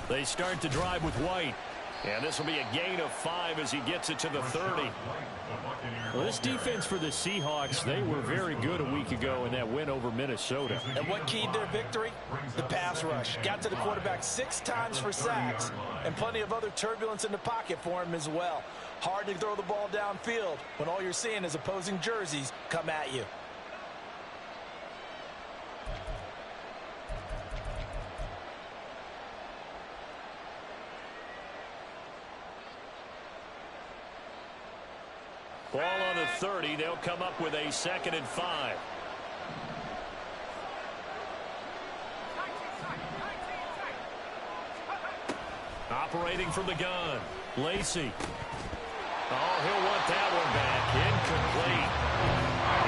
They start the drive with White. And this will be a gain of 5 as he gets it to the 30. Well, this defense for the Seahawks, they were very good a week ago in that win over Minnesota. And what keyed their victory? The pass rush. Got to the quarterback 6 times for sacks, and plenty of other turbulence in the pocket for him as well. Hard to throw the ball downfield when all you're seeing is opposing jerseys come at you. Ball on the 30. They'll come up with a 2nd and 5. Operating from the gun. Lacey. Oh, he'll want that one back. Incomplete.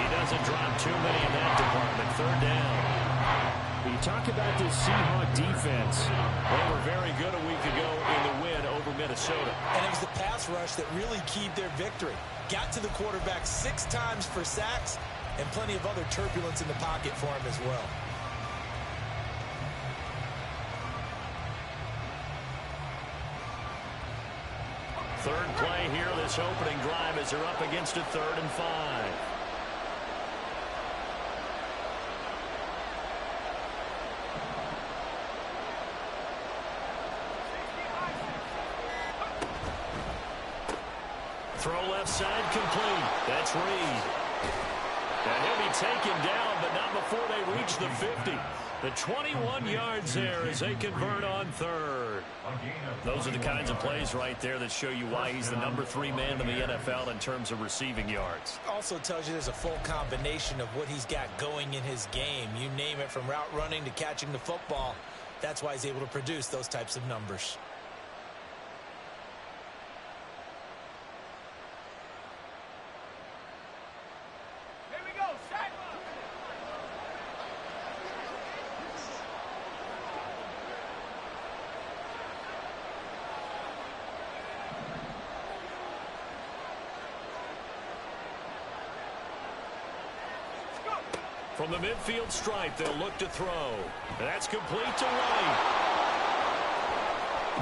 He doesn't drop too many in that department. 3rd down. You talk about this Seahawk defense. They were very good a week ago in the win over Minnesota. And it was the pass rush that really keyed their victory. Got to the quarterback 6 times for sacks, and plenty of other turbulence in the pocket for him as well. Third play here, this opening drive as they're up against a 3rd and 5. Throw left side complete. That's Reed. And he'll be taken down, but not before they reach the 50. The 21 yards there as they convert on 3rd. Those are the kinds of plays right there that show you why he's the number 3 man in the NFL in terms of receiving yards. Also tells you there's a full combination of what he's got going in his game. You name it, from route running to catching the football. That's why he's able to produce those types of numbers. From the midfield stripe, they'll look to throw. That's complete to White.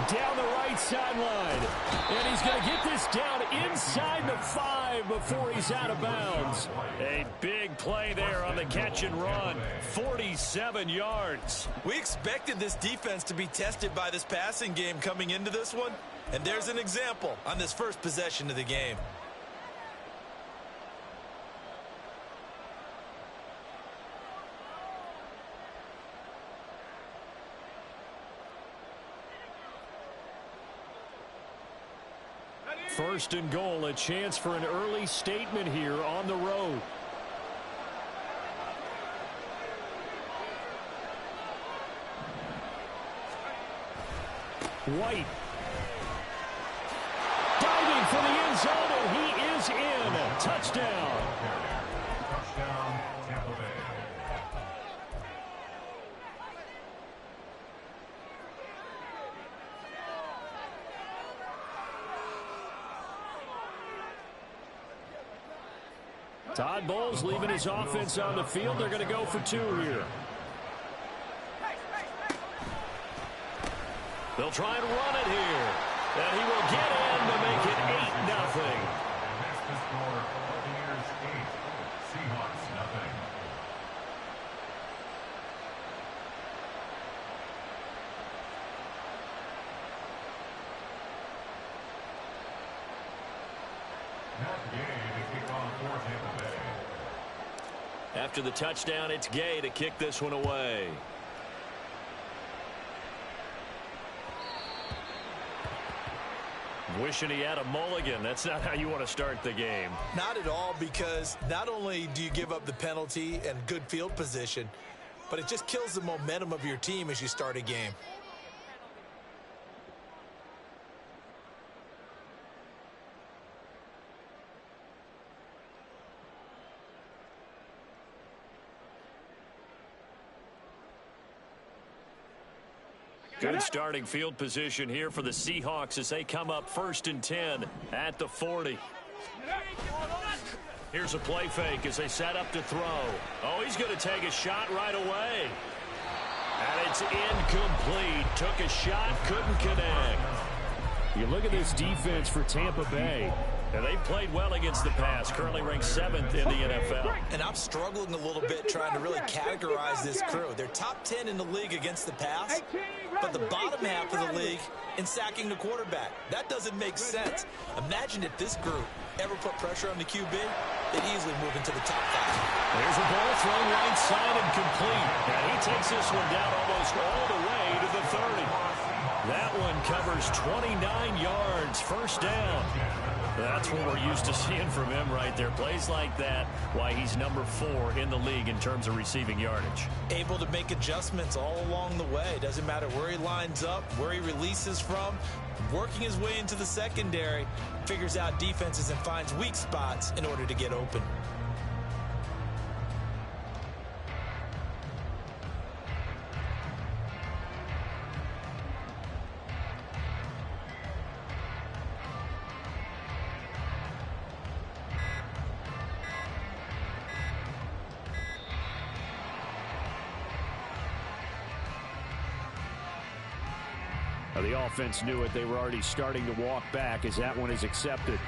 Down the right sideline. And he's going to get this down inside the 5 before he's out of bounds. A big play there on the catch and run. 47 yards. We expected this defense to be tested by this passing game coming into this one. And there's an example on this first possession of the game. First and goal, a chance for an early statement here on the road. White. Diving for the end zone, and he is in. Touchdown. Touchdown, Tampa Bay. Todd Bowles leaving his offense on the field. They're going to go for 2 here. They'll try and run it here. And he will get in to make it 8-0. That's the score. Buccaneers 8, Seahawks 0. Not Gay to kick off for Tampa Bay. After the touchdown, it's Gay to kick this one away. Wishing he had a mulligan. That's not how you want to start the game. Not at all, because not only do you give up the penalty and good field position, but it just kills the momentum of your team as you start a game. Good starting field position here for the Seahawks as they come up 1st and 10 at the 40. Here's a play fake as they set up to throw. Oh, he's going to take a shot right away. And it's incomplete. Took a shot, couldn't connect. You look at this defense for Tampa Bay. And they've played well against the pass, currently ranked 7th in the NFL. And I'm struggling a little bit trying to really categorize this crew. They're top 10 in the league against the pass, but the bottom half of the league in sacking the quarterback. That doesn't make sense. Imagine if this group ever put pressure on the QB, they'd easily move into the top 5. There's a ball thrown right side and complete. And he takes this one down almost all the way to the 30. That one covers 29 yards, first down. That's what we're used to seeing from him right there. Plays like that, why he's number 4 in the league in terms of receiving yardage. Able to make adjustments all along the way. Doesn't matter where he lines up, where he releases from. Working his way into the secondary, figures out defenses and finds weak spots in order to get open. The offense knew it. They were already starting to walk back as that one is accepted.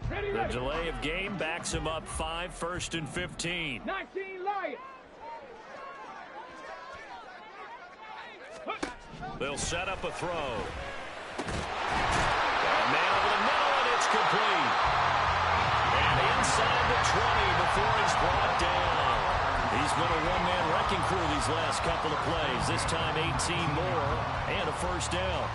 The delay of game backs him up 5, 1st and 15. 19 Lions. They'll set up a throw. A man over the middle, and it's complete. Inside the 20 before he's brought down. He's been a one-man wrecking crew these last couple of plays. This time 18 more and a first down.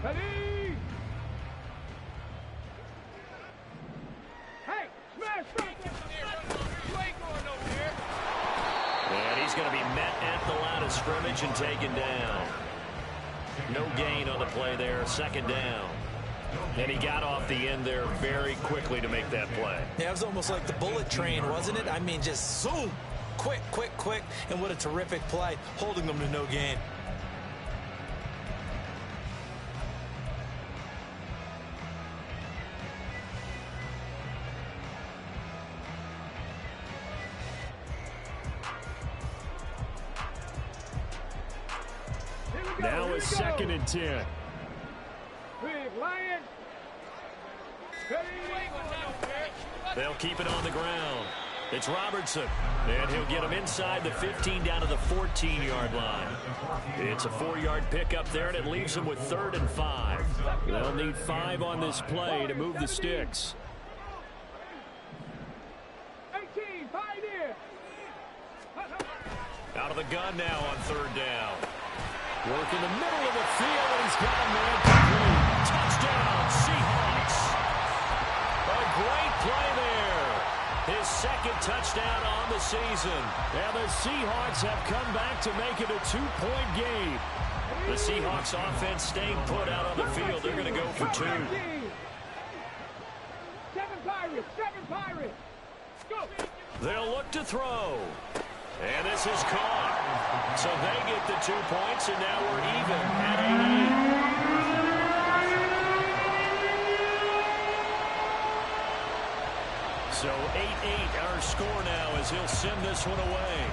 Ready? Hey, smash something. You ain't going nowhere. And he's going to be met at the line of scrimmage and taken down. No gain on the play there, second down. And he got off the end there very quickly to make that play. Yeah, it was almost like the bullet train, wasn't it? I mean, just zoom, quick, quick, quick, and what a terrific play, holding them to no gain. Now a 2nd and 10. Big Lion. They'll keep it on the ground. It's Robertson, and he'll get him inside the 15 down to the 14-yard line. It's a 4-yard pickup there, and it leaves them with 3rd and 5. They'll need 5 on this play to move the sticks. 18, 5 in. Out of the gun now on 3rd down. Work in the middle of the field, and he's got a man complete. Touchdown, Seahawks. A great play there. His 2nd touchdown on the season. And the Seahawks have come back to make it a 2-point game. The Seahawks offense staying put out on the field. They're going to go for 2. 7 Pirates, 7 Pirates. Go. They'll look to throw. And this is caught. So they get the 2 points, and now we're even at 8-8. So 8-8 our score now as he'll send this one away.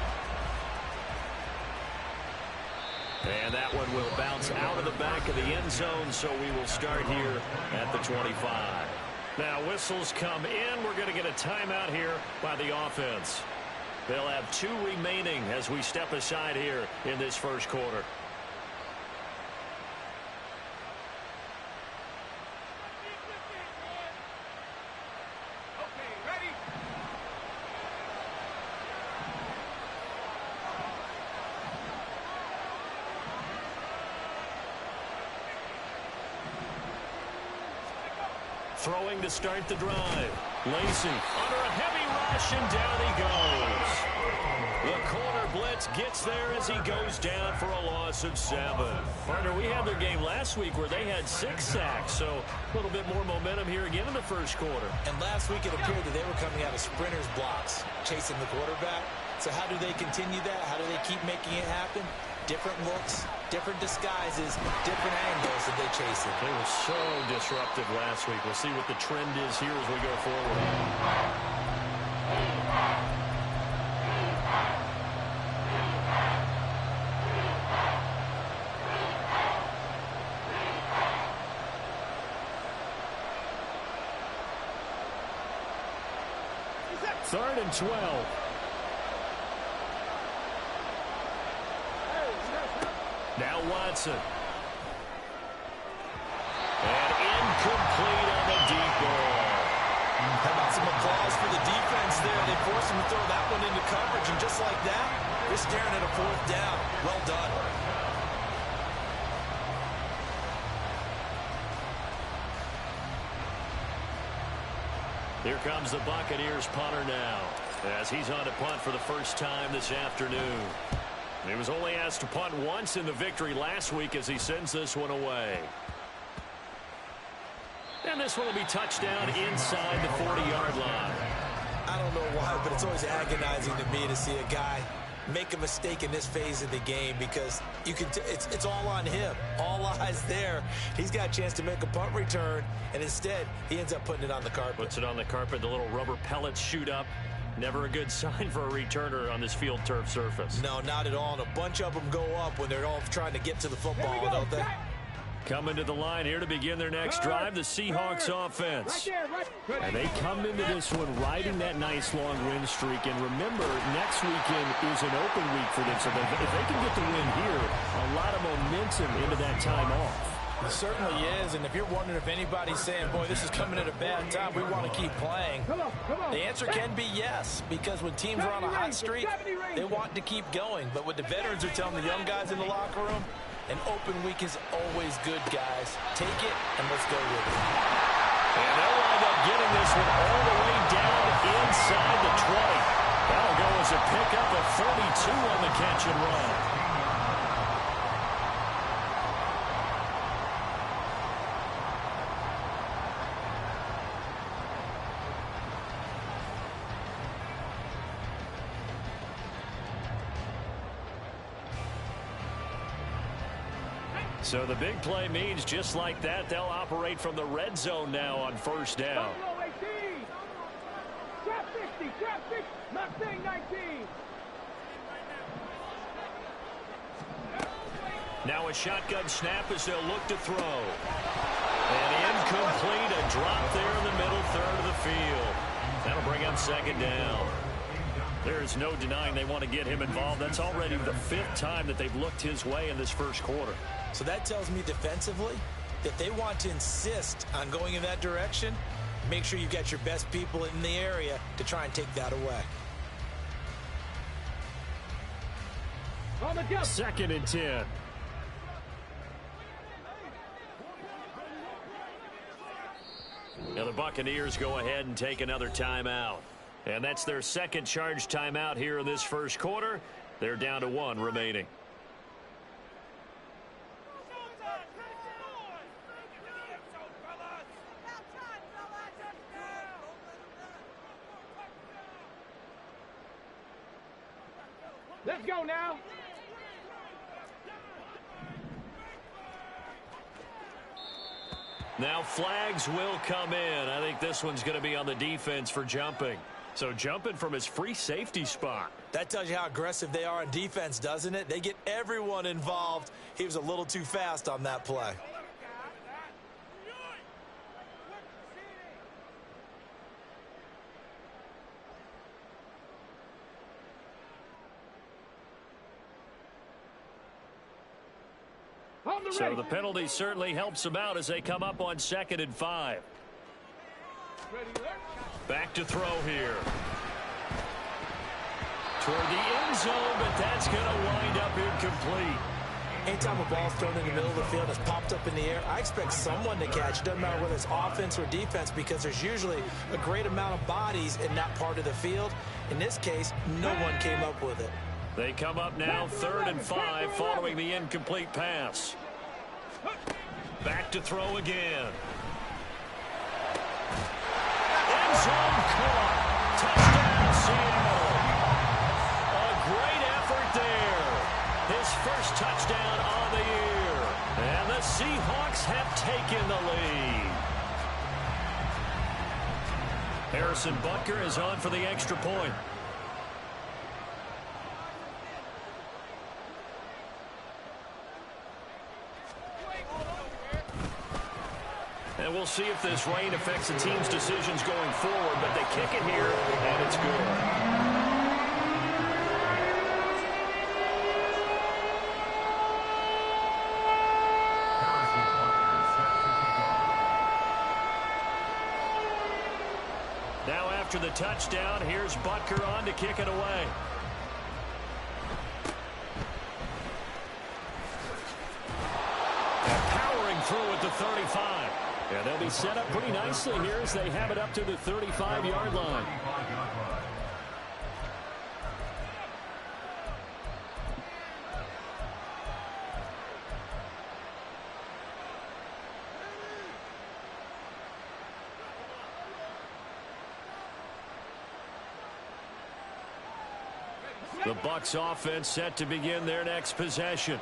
And that one will bounce out of the back of the end zone, so we will start here at the 25. Now whistles come in. We're going to get a timeout here by the offense. They'll have 2 remaining as we step aside here in this first quarter. Okay, ready? Throwing to start the drive. Lacey under a heavy rush, and down he goes. The corner blitz gets there as he goes down for a loss of 7. Partner, we had their game last week where they had 6 sacks, so a little bit more momentum here again in the first quarter. And last week it appeared that they were coming out of sprinters blocks, chasing the quarterback. So how do they continue that? How do they keep making it happen? Different looks, different disguises, different angles that they chase it. They were so disruptive last week. We'll see what the trend is here as we go forward. Third and 12. Now Watson. And incomplete on the deep ball. How about some applause for the defense there? They forced him to throw that one into coverage, and just like that, you're staring at a fourth down. Well done. Here comes the Buccaneers punter now, as he's on to punt for the first time this afternoon. He was only asked to punt once in the victory last week as he sends this one away. And this one will be touchdown inside the 40-yard line. I don't know why, but it's always agonizing to me to see a guy make a mistake in this phase of the game, because you can it's all on him. All eyes there. He's got a chance to make a punt return, and instead he ends up putting it on the carpet. Puts it on the carpet. The little rubber pellets shoot up. Never a good sign for a returner on this field turf surface. No, not at all. And a bunch of them go up when they're all trying to get to the football, don't they? Coming to the line here to begin their next drive, the Seahawks offense. And they come into this one riding that nice long win streak. And remember, next weekend is an open week for them. So if they can get the win here, a lot of momentum into that time off. It certainly is. And if you're wondering if anybody's saying, boy, this is coming at a bad time, we want to keep playing, the answer can be yes. Because when teams are on a hot streak, they want to keep going. But what the veterans are telling the young guys in the locker room, an open week is always good, guys. Take it, and let's go with it. And they'll wind up getting this one all the way down inside the 20. That'll go as a pickup of 42 on the catch and run. So the big play means just like that, they'll operate from the red zone now on first down. Trap 60, trap 6, not saying 19. Now a shotgun snap as they'll look to throw. And incomplete, a drop there in the middle third of the field. That'll bring up second down. There is no denying they want to get him involved. That's already the 5th time that they've looked his way in this first quarter. So that tells me defensively that they want to insist on going in that direction. Make sure you've got your best people in the area to try and take that away. Second and 10. Now the Buccaneers go ahead and take another timeout. And that's their second charge timeout here in this first quarter. They're down to 1 remaining. Let's go now. Now flags will come in. I think this one's going to be on the defense for jumping. So jumping from his free safety spot. That tells you how aggressive they are on defense, doesn't it? They get everyone involved. He was a little too fast on that play. So the penalty certainly helps them out as they come up on 2nd and 5. Back to throw here. Toward the end zone, but that's going to wind up incomplete. Anytime a ball's thrown in the middle of the field, it's popped up in the air, I expect someone to catch. It doesn't matter whether it's offense or defense, because there's usually a great amount of bodies in that part of the field. In this case, no one came up with it. They come up now 3rd and 5 following the incomplete pass. Back to throw again. End zone caught. Touchdown, Seattle. Harrison Butker is on for the extra point. And we'll see if this rain affects the team's decisions going forward, but they kick it here, and it's good. Now after the touchdown, here's Butker on to kick it away. And powering through at the 35. And they'll be set up pretty nicely here as they have it up to the 35-yard line. The Bucs offense set to begin their next possession.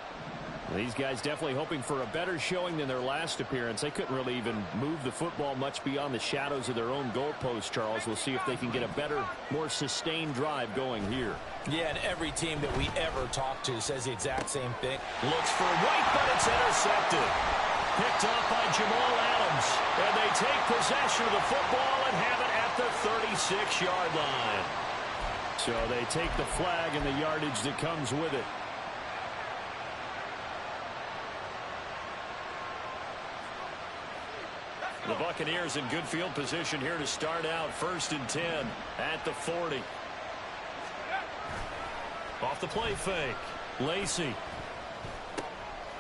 These guys definitely hoping for a better showing than their last appearance. They couldn't really even move the football much beyond the shadows of their own goalpost, Charles. We'll see if they can get a better, more sustained drive going here. Yeah, and every team that we ever talk to says the exact same thing. Looks for White, but it's intercepted. Picked off by Jamal Adams. And they take possession of the football and have it at the 36-yard line. So they take the flag and the yardage that comes with it. The Buccaneers in good field position here to start out. 1st and 10 at the 40. Off the play fake. Lacy.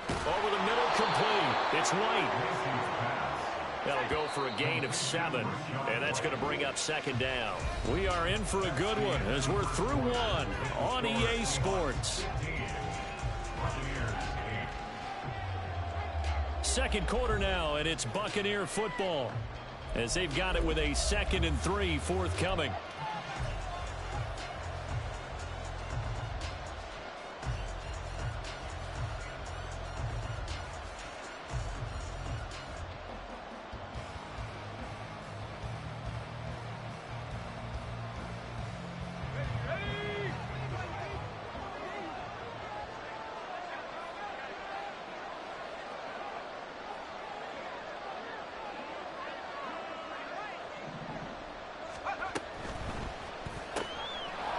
Over the middle, complete. It's White. That'll go for a gain of 7. And that's going to bring up 2nd down. We are in for a good one as we're through one on EA Sports. Second quarter now, and it's Buccaneer football as they've got it with a 2nd and 3 forthcoming.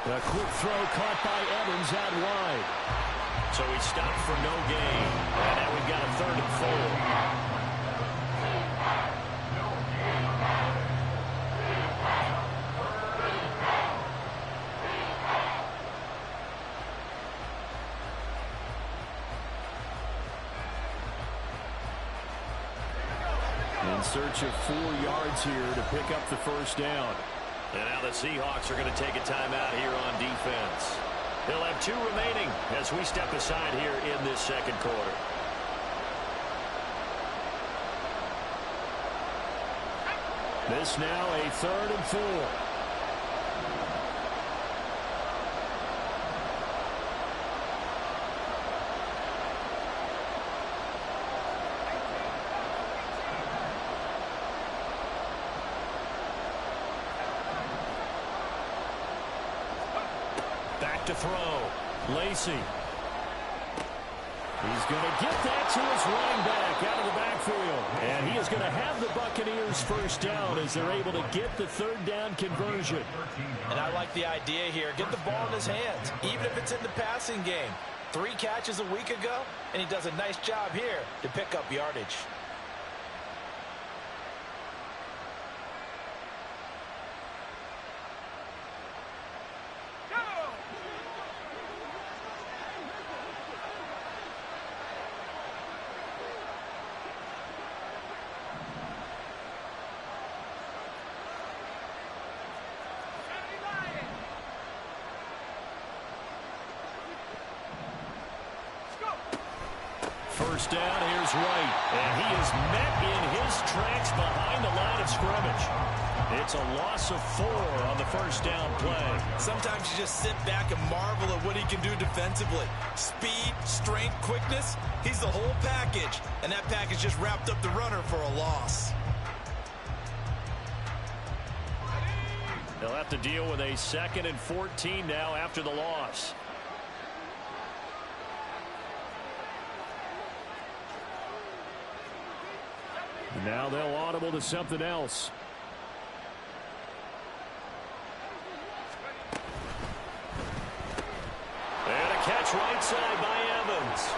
A quick throw caught by Evans out wide. So he stopped for no gain. And now we've got a 3rd and 4. In search of 4 yards here to pick up the 1st down. And now the Seahawks are going to take a timeout here on defense. They'll have 2 remaining as we step aside here in this 2nd quarter. This now a 3rd and 4. To throw. Lacy. He's going to get that to his running back out of the backfield. And he is going to have the Buccaneers 1st down as they're able to get the 3rd down conversion. And I like the idea here. Get the ball in his hands, even if it's in the passing game. 3 catches a week ago, and he does a nice job here to pick up yardage. First down, here's White. And he is met in his tracks behind the line of scrimmage. It's a loss of 4 on the 1st down play. Sometimes you just sit back and marvel at what he can do defensively. Speed, strength, quickness, he's the whole package. And that package just wrapped up the runner for a loss. They'll have to deal with a 2nd and 14 now after the loss. Now they'll audible to something else. And a catch right side by Evans.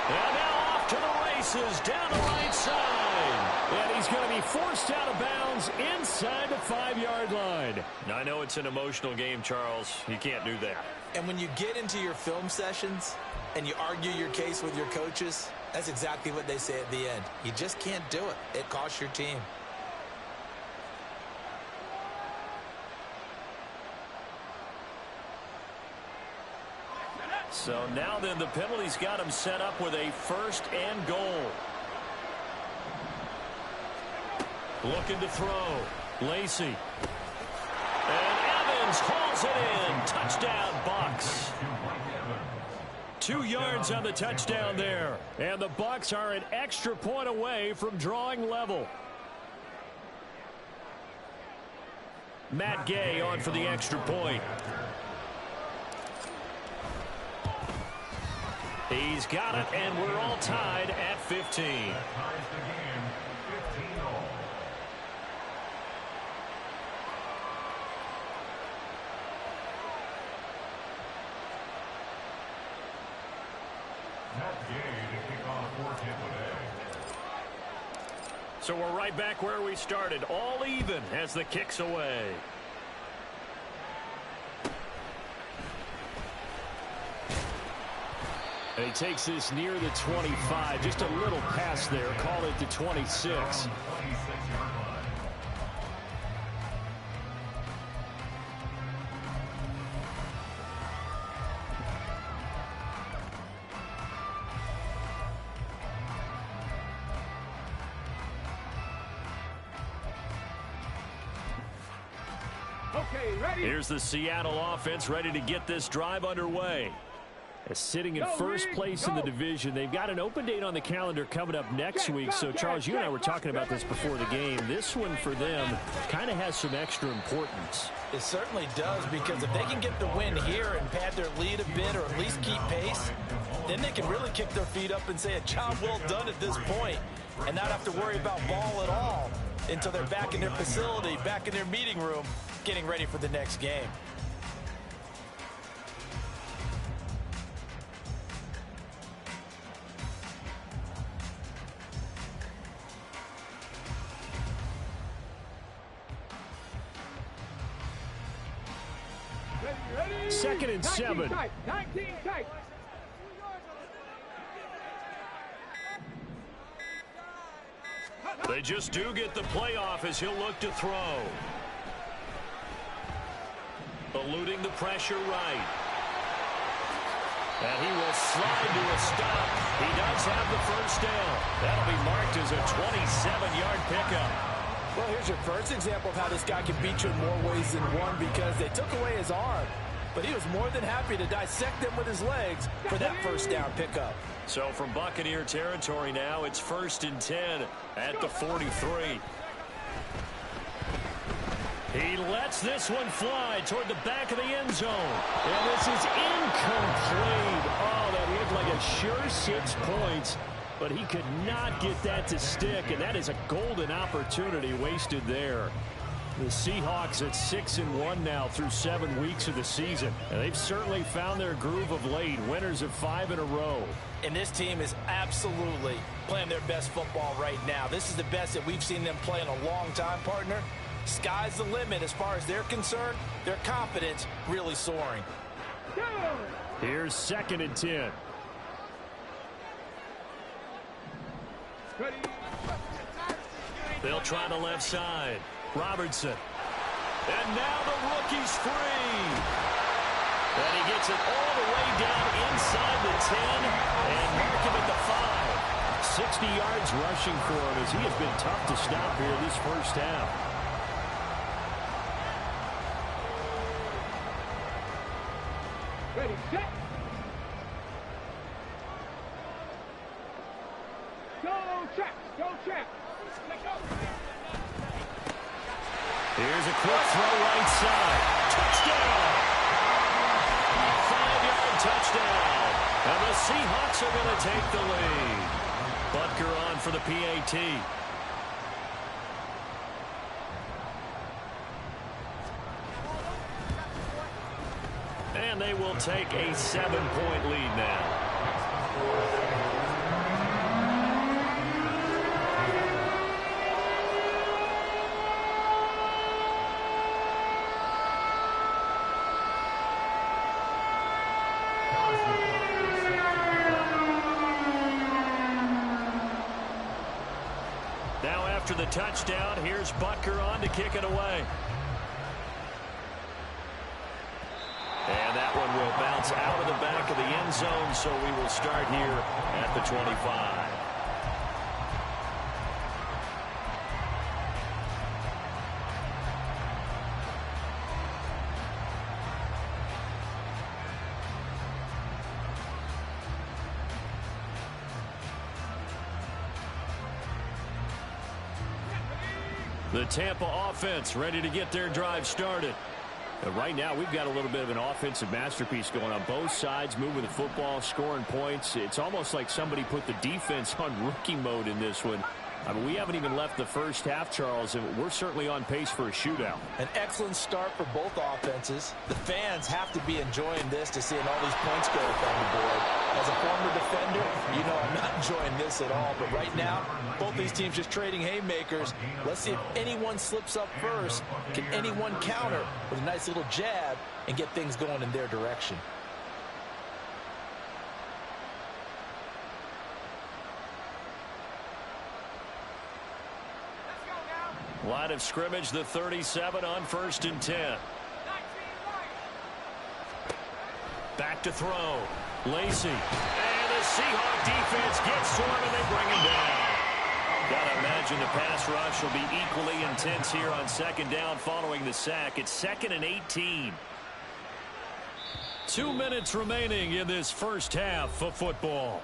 And now off to the races down the right side. And he's going to be forced out of bounds inside the 5-yard line. I know it's an emotional game, Charles. You can't do that. And when you get into your film sessions and you argue your case with your coaches, that's exactly what they say at the end. You just can't do it. It costs your team. So now then the penalty's got him set up with a 1st and goal. Looking to throw. Lacey. And Evans hauls it in. Touchdown, Bucs. 2 yards on the touchdown there. And the Bucs are an extra point away from drawing level. Matt Gay on for the extra point. He's got it, and we're all tied at 15. So we're right back where we started, all even as the kick's away. And he takes this near the 25. Just a little pass there. Call it the 26. Okay, ready? Here's the Seattle offense ready to get this drive underway. Sitting in first place in the division. They've got an open date on the calendar coming up next week. So, Charles, you and I were talking about this before the game. This one for them kind of has some extra importance. It certainly does, because if they can get the win here and pad their lead a bit or at least keep pace, then they can really kick their feet up and say a job well done at this point and not have to worry about ball at all until they're back in their facility, back in their meeting room, getting ready for the next game. Ready? 2nd and 7. 19 tight. They just do get the playoff as he'll look to throw. Eluding the pressure right. And he will slide to a stop. He does have the first down. That'll be marked as a 27-yard pickup. Well, here's your first example of how this guy can beat you in more ways than one, because they took away his arm, but he was more than happy to dissect them with his legs for that first down pickup. So from Buccaneer territory now, it's 1st and 10 at the 43. He lets this one fly toward the back of the end zone. And this is incomplete. Oh, that looked like a sure 6 points. But he could not get that to stick, and that is a golden opportunity wasted there. The Seahawks at 6-1 now through 7 weeks of the season. And they've certainly found their groove of late. Winners of 5 in a row. And this team is absolutely playing their best football right now. This is the best that we've seen them play in a long time, partner. Sky's the limit as far as they're concerned. Their confidence really soaring. Here's 2nd and 10. Ready? They'll try the left side. Robertson. And now the rookie's free. And he gets it all the way down inside the 10 and mark him at the 5. 60 yards rushing for him as he has been tough to stop here this first half. Ready, set. Go, Chaps. Go, Chaps. Let's go. Here's a quick throw right side. Touchdown! 5-yard touchdown. And the Seahawks are going to take the lead. Butker on for the PAT. And they will take a 7-point lead now. Now after the touchdown, here's Butker on to kick it away. And that one will bounce out of the back of the end zone, so we will start here at the 25. The Tampa offense ready to get their drive started. Right now, we've got a little bit of an offensive masterpiece going on both sides, moving the football, scoring points. It's almost like somebody put the defense on rookie mode in this one. I mean, we haven't even left the first half, Charles, and we're certainly on pace for a shootout. An excellent start for both offenses. The fans have to be enjoying this to seeing all these points go up on the board. As a former defender, you know I'm not enjoying this at all. But right now, both these teams just trading haymakers. Let's see if anyone slips up first. Can anyone counter with a nice little jab and get things going in their direction? Line of scrimmage, the 37 on 1st and 10. Back to throw. Lacy. And the Seahawk defense gets to him, and they bring him down. Got to imagine the pass rush will be equally intense here on 2nd down following the sack. It's 2nd and 18. 2 minutes remaining in this first half of football.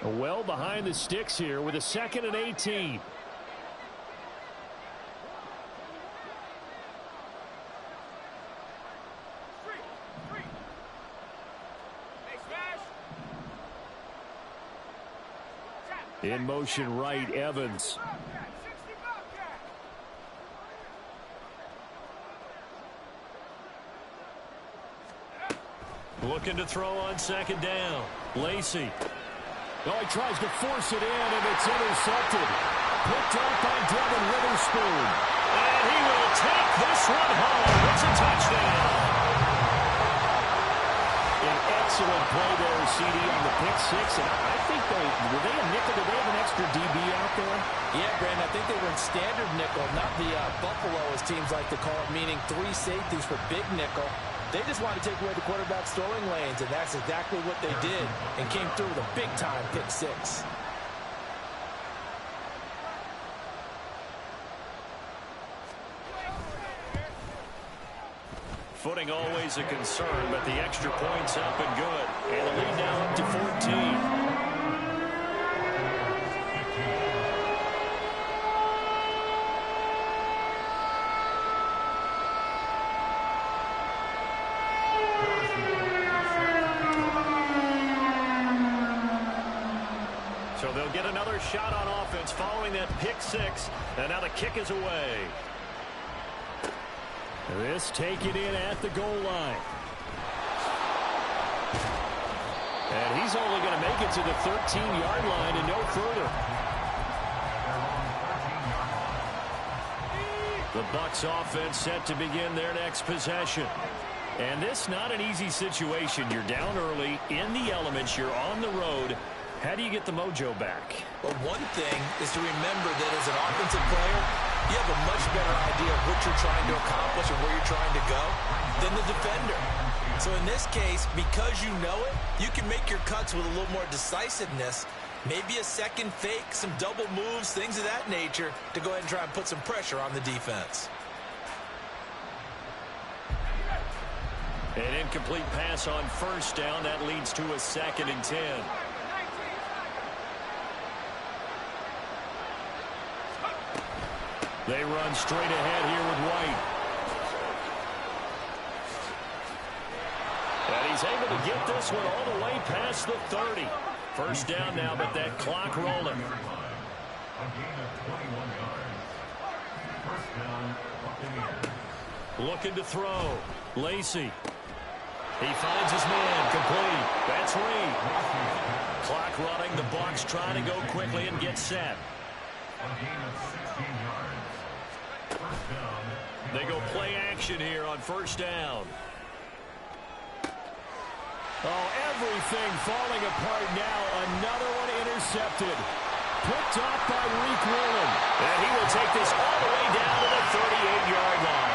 Well behind the sticks here with a 2nd and 18. In motion right, Evans. Looking to throw on 2nd down. Lacy. Oh, he tries to force it in, and it's intercepted. Picked up by Devin Witherspoon. And he will take this one home. It's a touchdown. An excellent play there, CD, on the pick six. And I think were they a nickel? Did they have an extra DB out there? Yeah, Brandon, I think they were in standard nickel, not the Buffalo, as teams like to call it, meaning 3 safeties for big nickel. They just wanted to take away the quarterback's throwing lanes, and that's exactly what they did, and came through with a big-time pick six. Footing always a concern, but the extra point's up and good. And the lead now up to 14. So they'll get another shot on offense following that pick six. And now the kick is away. This taken in at the goal line. And he's only going to make it to the 13-yard line and no further. The Bucs offense set to begin their next possession. And this not an easy situation. You're down early, in the elements, you're on the road. How do you get the mojo back? Well, one thing is to remember that as an offensive player, you have a much better idea of what you're trying to accomplish and where you're trying to go than the defender. So in this case, because you know it, you can make your cuts with a little more decisiveness Maybe a second fake, some double moves, things of that nature to go ahead and try and put some pressure on the defense. An incomplete pass on first down. That leads to a 2nd and 10. They run straight ahead here with White. And he's able to get this one all the way past the 30. First down now, but that clock rolling. Looking to throw. Lacey. He finds his man. Complete. That's Reed. Clock running. The Bucs trying to go quickly and get set. They go play action here on first down. Oh, everything falling apart now. Another one intercepted. Picked off by Reek Woolen. And he will take this all the way down to the 38-yard line.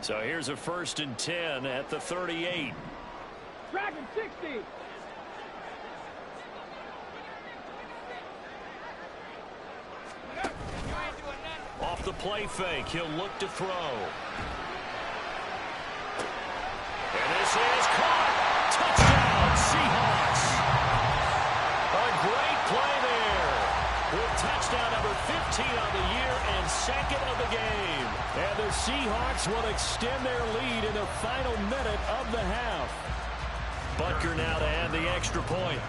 So here's a 1st and 10 at the 38. Dragon 60. Off the play fake, he'll look to throw. And this is caught. Touchdown, Seahawks. A great play there. With touchdown number 15 on the year and 2nd of the game. And the Seahawks will extend their lead in the final minute of the half. Butker now to add the extra point.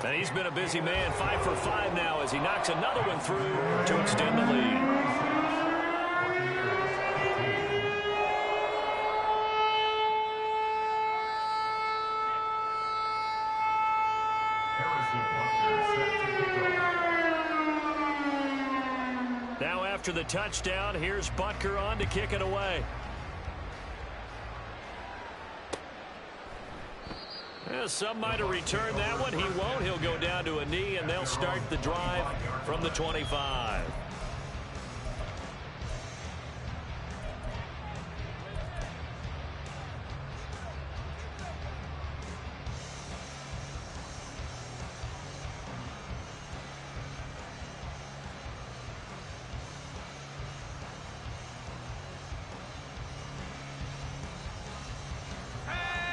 And he's been a busy man, 5 for 5 now as he knocks another one through to extend the lead. Now after the touchdown, here's Butker on to kick it away. Yeah, some might have returned that one. He won't. He'll go down to a knee, and they'll start the drive from the 25.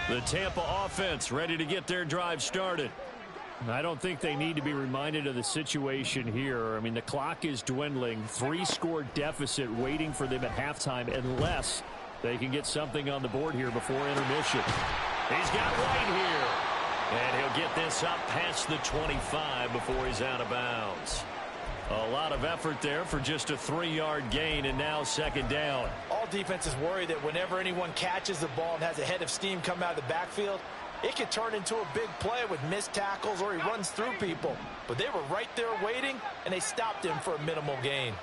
The Tampa offense ready to get their drive started. I don't think they need to be reminded of the situation here. I mean, the clock is dwindling. 3-score deficit waiting for them at halftime unless they can get something on the board here before intermission. He's got White here. And he'll get this up past the 25 before he's out of bounds. A lot of effort there for just a 3-yard gain, and now 2nd down. All defenses worry that whenever anyone catches the ball and has a head of steam come out of the backfield, it could turn into a big play with missed tackles or he runs through people. But they were right there waiting, and they stopped him for a minimal gain.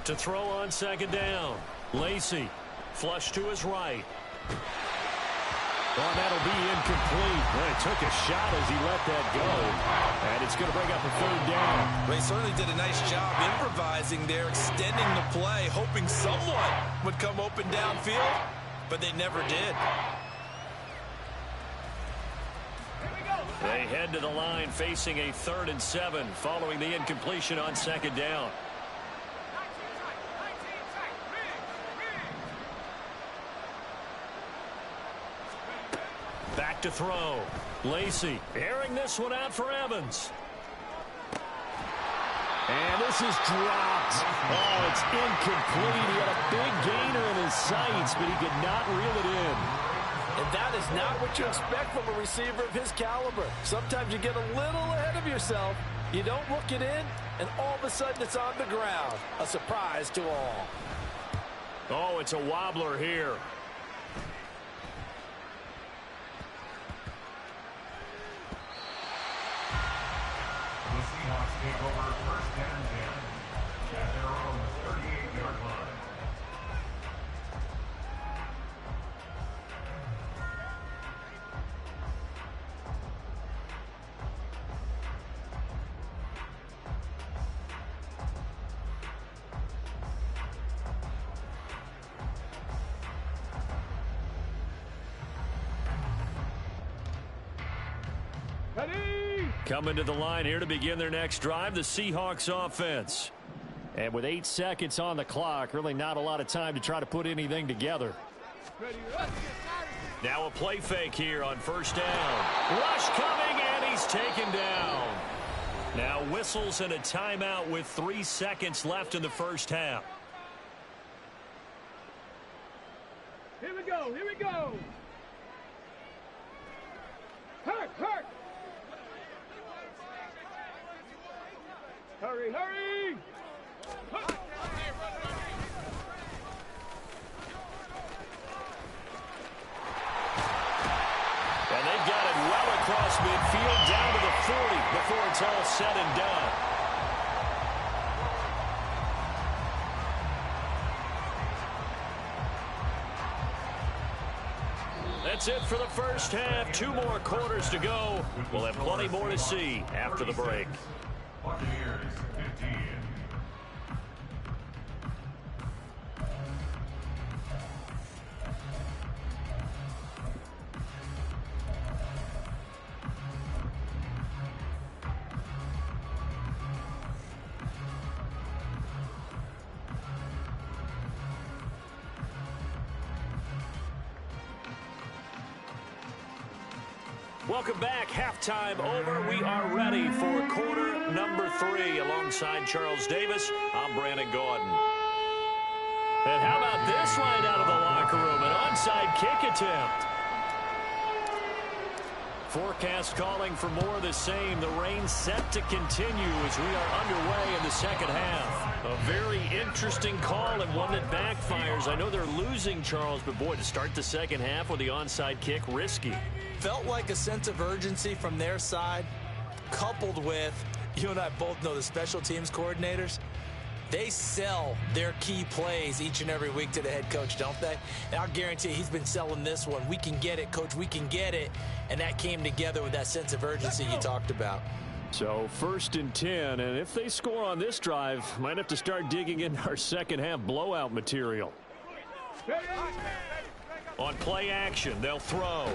To throw on 2nd down. Lacey, flush to his right. Oh, that'll be incomplete. Well, he took a shot as he let that go. And it's going to bring up a 3rd down. Well, he certainly did a nice job improvising there, extending the play, hoping someone would come open downfield, but they never did. They head to the line facing a 3rd and 7 following the incompletion on 2nd down. Back to throw. Lacey airing this one out for Evans. And this is dropped. Oh, it's incomplete. He had a big gainer in his sights, but he could not reel it in. And that is not what you expect from a receiver of his caliber. Sometimes you get a little ahead of yourself, You don't look it in, and all of a sudden it's on the ground. A surprise to all. Oh, it's a wobbler here. The Seahawks take over first and 10 at their own 38-yard line. Coming to the line here to begin their next drive, the Seahawks offense. And with 8 seconds on the clock, really not a lot of time to try to put anything together. Now a play fake here on first down. Rush coming, and he's taken down. Now whistles and a timeout with 3 seconds left in the first half. Here we go. Here we go. Hurt, hurt. Hurry, hurry. And they've got it well across midfield down to the 40 before it's all said and done. That's it for the first half. 2 more quarters to go. We'll have plenty more to see after the break. Buccaneers 15. Welcome back. Halftime over. We are ready for quarter number 3. Alongside Charles Davis, I'm Brandon Gordon. And how about this right out of the locker room? An onside kick attempt. Forecast calling for more of the same. The rain set to continue as we are underway in the second half. A very interesting call and one that backfires. I know they're losing, Charles, but boy, to start the second half with the onside kick, risky. Felt like a sense of urgency from their side, coupled with, you and I both know the special teams coordinators, they sell their key plays each and every week to the head coach, don't they? And I'll guarantee he's been selling this one. We can get it, coach, we can get it. And that came together with that sense of urgency you talked about. So first and 10, and if they score on this drive, might have to start digging in our second half blowout material. On play action, they'll throw.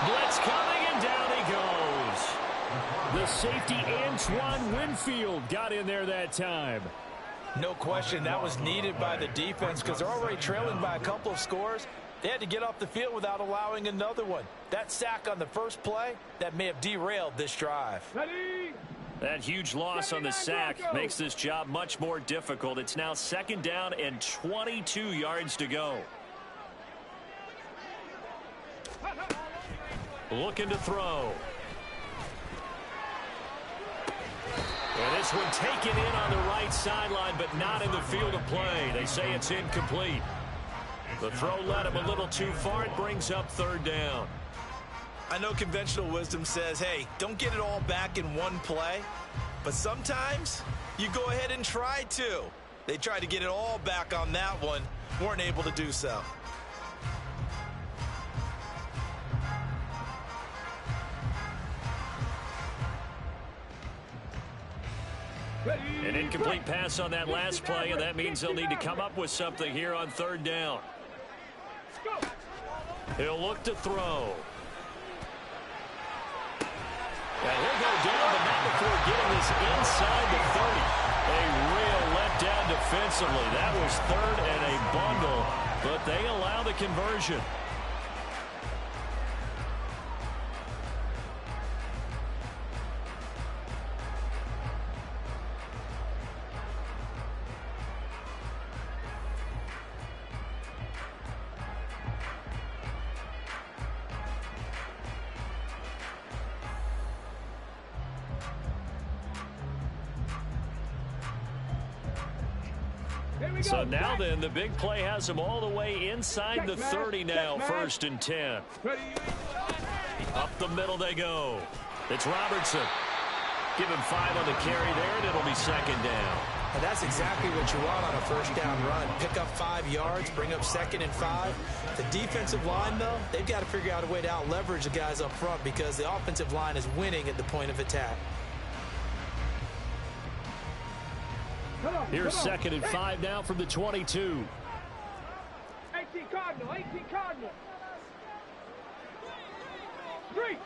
Blitz coming, and down he goes. The safety, Antoine Winfield, got in there that time. No question, that was needed by the defense because they're already trailing by a couple of scores. They had to get off the field without allowing another one. That sack on the first play, that may have derailed this drive. That huge loss on the sack makes this job much more difficult. It's now second down and 22 yards to go. Looking to throw. And this one taken in on the right sideline, but not in the field of play. They say it's incomplete. The throw led him a little too far. It brings up third down. I know conventional wisdom says, hey, don't get it all back in one play. But sometimes you go ahead and try to. They tried to get it all back on that one. Weren't able to do so. An incomplete pass on that last play, and that means they'll need to come up with something here on third down. He'll look to throw. And he'll go down, but not before getting this inside the 30. A real letdown defensively. That was third and a bundle, but they allow the conversion. So now then, the big play has them all the way inside the 30 now, 1st and 10. Up the middle they go. It's Robertson. Give him 5 on the carry there, and it'll be 2nd down. And that's exactly what you want on a 1st down run. Pick up 5 yards, bring up 2nd and 5. The defensive line, though, they've got to figure out a way to out-leverage the guys up front because the offensive line is winning at the point of attack. Here's 2nd and 5 now from the 22. 18 Cardinal, 18 Cardinal. 3.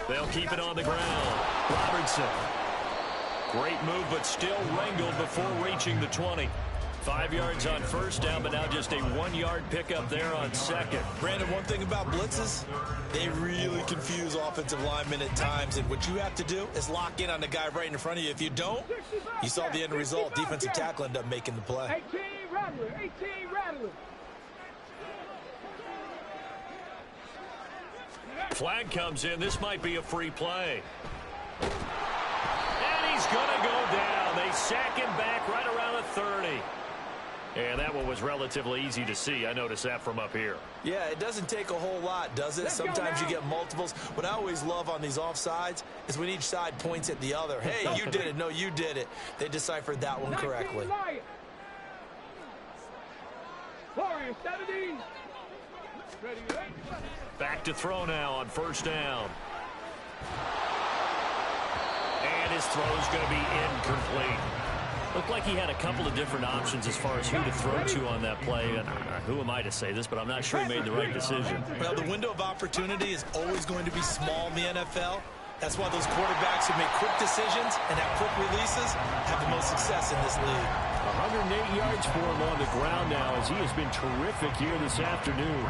They'll keep it on the ground. Robertson. Great move, but still wrangled before reaching the 20. 5 yards on 1st down, but now just a 1-yard pickup there on 2nd. Brandon, one thing about blitzes, they really confuse offensive linemen at times, and what you have to do is lock in on the guy right in front of you. If you don't, you saw the end result. Defensive tackle ended up making the play. 18 Rattler, 18 Rattler. Flag comes in. This might be a free play. And he's going to go down. They sack him back right around the 30. And that one was relatively easy to see. I noticed that from up here. Yeah, it doesn't take a whole lot, does it? Sometimes you get multiples. What I always love on these offsides is when each side points at the other. Hey, you did it. No, you did it. They deciphered that one correctly. Warrior 70. Ready, ready. Back to throw now on 1st down. And his throw's going to be incomplete. Looked like he had a couple of different options as far as who to throw to on that play. And who am I to say this, but I'm not sure he made the right decision. Well, the window of opportunity is always going to be small in the NFL. That's why those quarterbacks who make quick decisions and have quick releases have the most success in this league. 108 yards for him on the ground now as he has been terrific here this afternoon.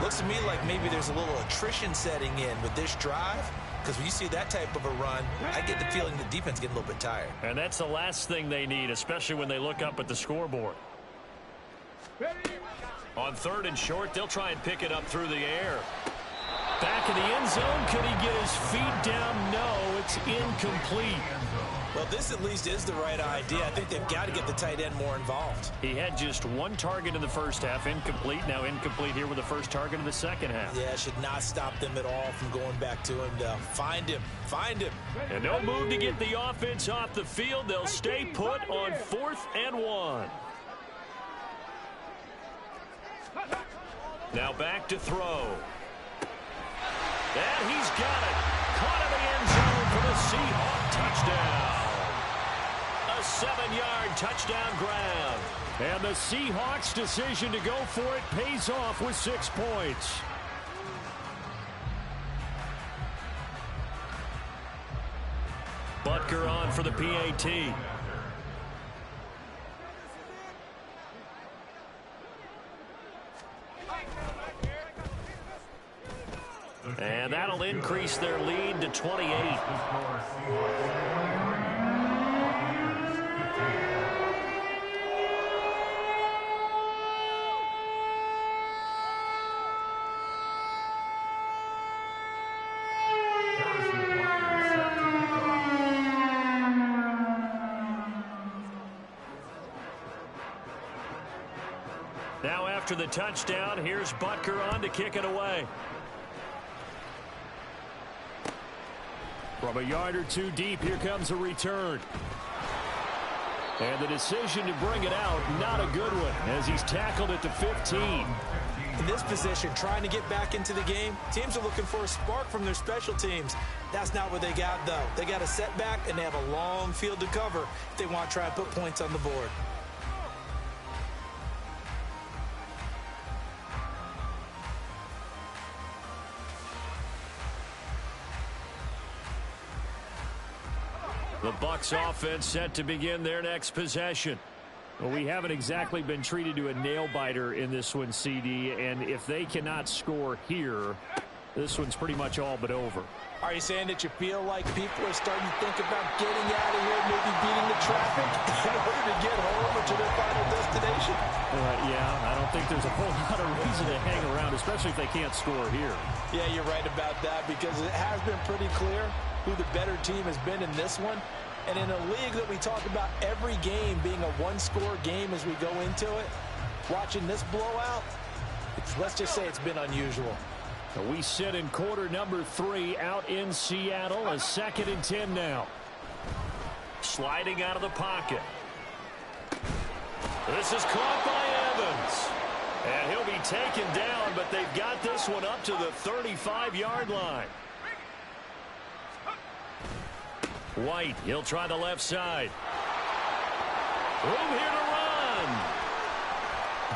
Looks to me like maybe there's a little attrition setting in with this drive, because when you see that type of a run, I get the feeling the defense getting a little bit tired. And that's the last thing they need, especially when they look up at the scoreboard. On 3rd and short, they'll try and pick it up through the air. Back in the end zone, could he get his feet down? No, it's incomplete. Well, this at least is the right idea. I think they've got to get the tight end more involved. He had just 1 target in the 1st half, incomplete. Now incomplete here with the 1st target in the 2nd half. Yeah, it should not stop them at all from going back to him. Find him. And no move to get the offense off the field. They'll stay put on 4th and 1. Now back to throw. And he's got it. Caught in the end zone for the Seahawks touchdown. A 7-yard touchdown grab. And the Seahawks' decision to go for it pays off with 6 points. Butker on for the PAT. And that'll increase their lead to 28. Now after the touchdown, here's Butker on to kick it away. From a yard or 2 deep, here comes a return. And the decision to bring it out, not a good one, as he's tackled at the 15. In this position, trying to get back into the game, teams are looking for a spark from their special teams. That's not what they got, though. They got a setback, and they have a long field to cover if they want to try and put points on the board. The Bucs offense set to begin their next possession. Well, we haven't exactly been treated to a nail-biter in this one, CD, and if they cannot score here, this one's pretty much all but over. Are you saying that you feel like people are starting to think about getting out of here, maybe beating the traffic in order to get home or to their final destination? Yeah, I don't think there's a whole lot of reason to hang around, especially if they can't score here. Yeah, you're right about that, because it has been pretty clear who the better team has been in this one. And in a league that we talk about every game being a one-score game as we go into it, watching this blowout, let's just say it's been unusual. We sit in quarter number 3 out in Seattle. A 2nd and 10 now. Sliding out of the pocket. This is caught by Evans. And he'll be taken down, but they've got this one up to the 35-yard line. White, he'll try the left side. Room here to run.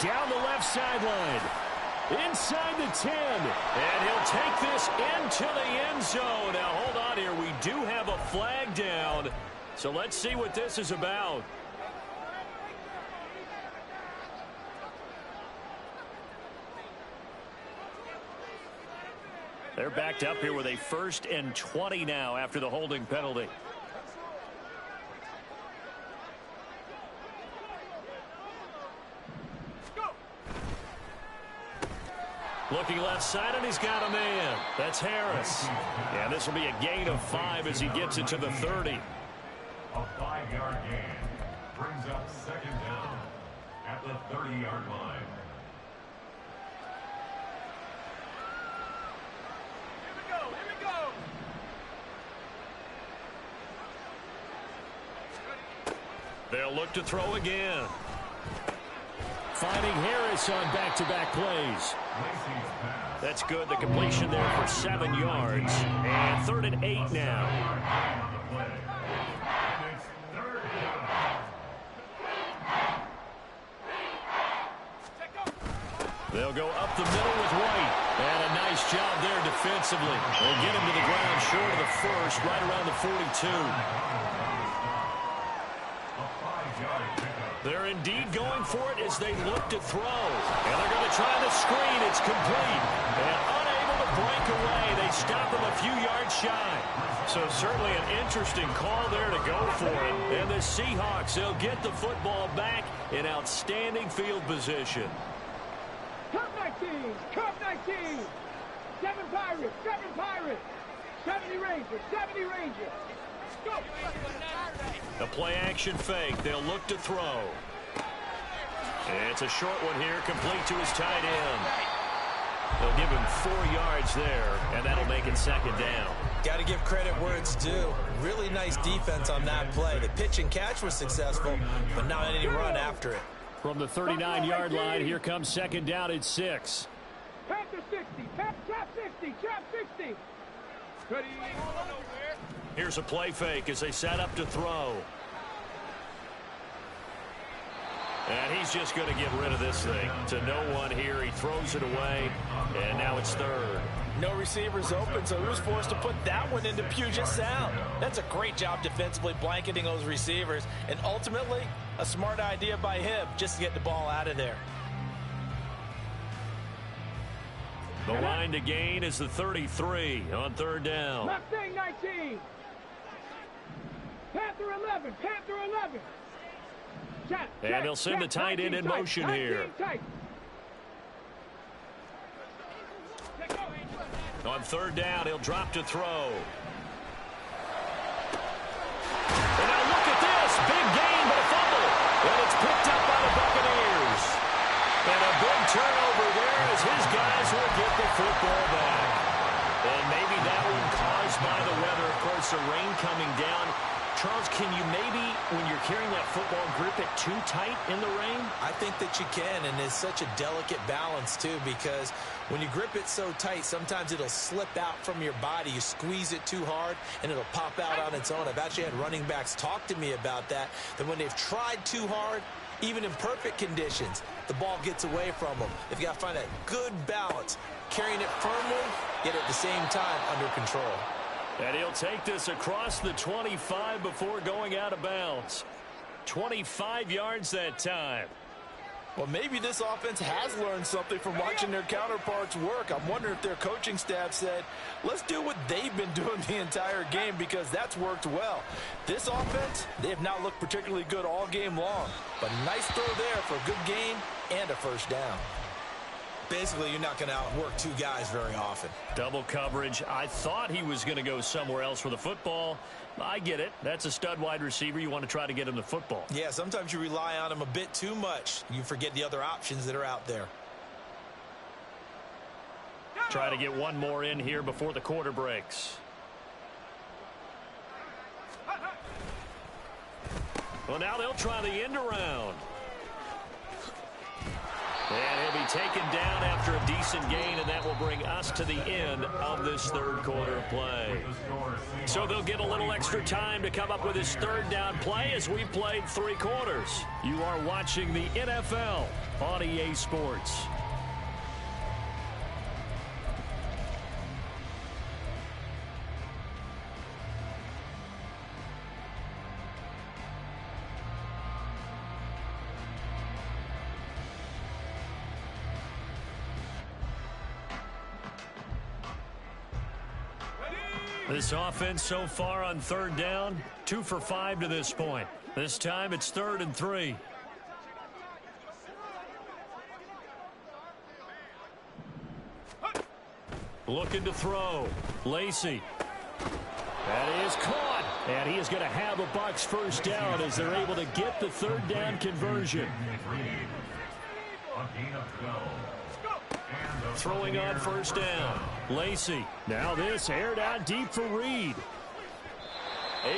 Down the left sideline. Inside the 10. And he'll take this into the end zone. Now, hold on here. We do have a flag down. So let's see what this is about. They're backed up here with a 1st and 20 now after the holding penalty. Looking left side, and he's got a man. That's Harris. And this will be a gain of 5 as he gets it to the 30. A 5-yard gain brings up 2nd down at the 30-yard line. They'll look to throw again. Finding Harris on back-to-back plays. That's good. The completion there for 7 yards. And 3rd and 8 now. They'll go up the middle with White. And a nice job there defensively. They'll get him to the ground short of the 1st, right around the 42. They're indeed going for it as they look to throw. And they're going to try the screen. It's complete. And unable to break away. They stop him a few yards shy. So certainly an interesting call there to go for it. And the Seahawks, they'll get the football back in outstanding field position. Cup 19, Cup 19. 7 Pirates, 7 Pirates. 70 Rangers, 70 Rangers. Go. The play action fake. They'll look to throw. It's a short one here, complete to his tight end. They'll give him 4 yards there, and that'll make it 2nd down. Got to give credit where it's due. Really nice defense on that play. The pitch and catch was successful, but not any run after it. From the 39-yard line, here comes 2nd down at 6. Panther 60, trap 60, trap 60. Ready? Here's a play fake as they set up to throw. And he's just going to get rid of this thing to no one here. He throws it away, and now it's 3rd. No receivers open, so he was forced to put that one into Puget Sound. That's a great job defensively blanketing those receivers, and ultimately a smart idea by him just to get the ball out of there. The line to gain is the 33 on 3rd down. Mustang 19. Panther 11, Panther 11. Check, And they'll send the tight end in motion here. On 3rd down, he'll drop to throw. And now look at this. Big gain, but a fumble. And it's picked up by the Buccaneers. And a big turnover there as his guys will get the football back. And maybe that one caused by the weather. Of course, the rain coming down. Charles, can you maybe, when you're carrying that football, grip it too tight in the rain? I think that you can, and it's such a delicate balance, too, because when you grip it so tight, sometimes it'll slip out from your body. You squeeze it too hard, and it'll pop out on its own. I've actually had running backs talk to me about that when they've tried too hard, even in perfect conditions, the ball gets away from them. They've got to find that good balance, carrying it firmly, yet at the same time under control. And he'll take this across the 25 before going out of bounds. 25 yards that time. Well, maybe this offense has learned something from watching their counterparts work. I'm wondering if their coaching staff said, let's do what they've been doing the entire game, because that's worked well. This offense, they have not looked particularly good all game long. But nice throw there for a good gain and a 1st down. Basically, you're not going to outwork two guys very often. Double coverage. I thought he was going to go somewhere else for the football. I get it. That's a stud wide receiver. You want to try to get him the football. Yeah, sometimes you rely on him a bit too much. You forget the other options that are out there. Try to get one more in here before the quarter breaks. Well, now they'll try the end around. And he'll be taken down after a decent gain, and that will bring us to the end of this third quarter of play. So they'll get a little extra time to come up with his third down play as we played 3 quarters. You are watching the NFL on EA Sports. This offense so far on third down, 2 for 5 to this point. This time it's 3rd and 3. Looking to throw. Lacey. That is caught. And he is going to have a Bucs first down as they're able to get the third down conversion. Throwing on first down. Lacey. Now this aired out deep for Reed.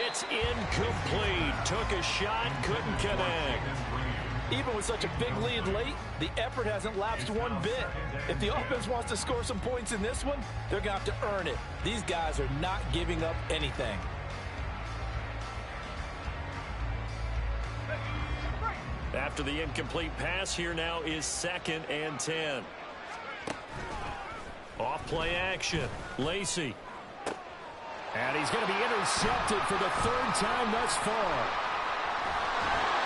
It's incomplete. Took a shot, couldn't connect. Even with such a big lead late, the effort hasn't lapsed one bit. If the offense wants to score some points in this one, they're going to have to earn it. These guys are not giving up anything. After the incomplete pass, here now is 2nd and 10. Off play action. Lacey. And he's going to be intercepted for the 3rd time thus far.